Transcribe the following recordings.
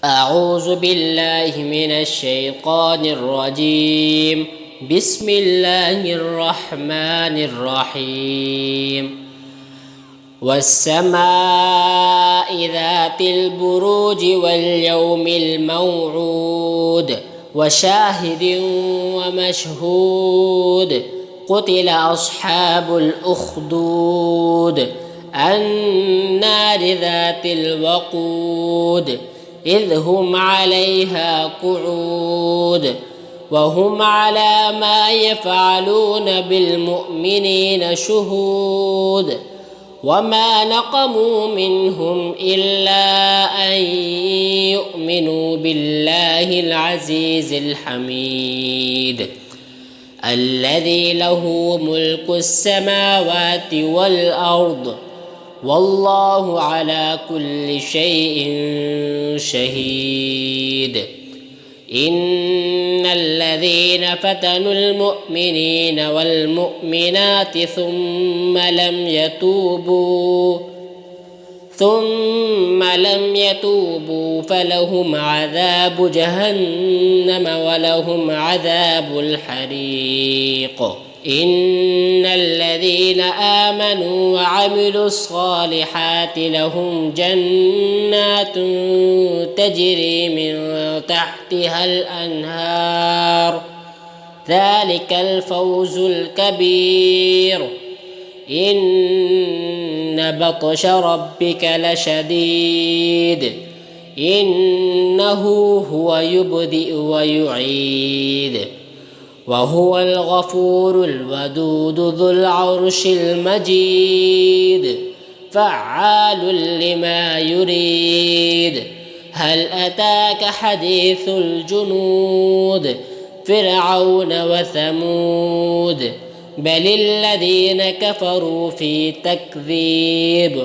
أعوذ بالله من الشيطان الرجيم. بسم الله الرحمن الرحيم. والسماء ذات البروج واليوم الموعود وشاهد ومشهود. قتل أصحاب الأخدود النار ذات الوقود إذ هم عليها قعود وهم على ما يفعلون بالمؤمنين شهود. وما نقموا منهم إلا أن يؤمنوا بالله العزيز الحميد الذي له ملك السماوات والأرض والله على كل شيء شهيد. إن الذين فتنوا المؤمنين والمؤمنات ثم لم يتوبوا فلهم عذاب جهنم ولهم عذاب الحريق. إن الذين آمنوا وعملوا الصالحات لهم جنات تجري من تحتها الأنهار ذلك الفوز الكبير. إن بطش ربك لشديد إنه هو يبدئ ويعيد وهو الغفور الودود ذو العرش المجيد فعال لما يريد. هل أتاك حديث الجنود فرعون وثمود بل الذين كفروا في تكذيب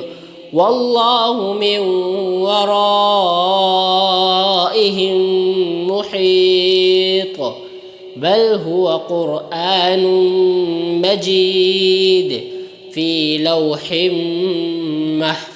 والله من ورائهم محيط. بل هو قرآن مجيد في لوح محفوظ.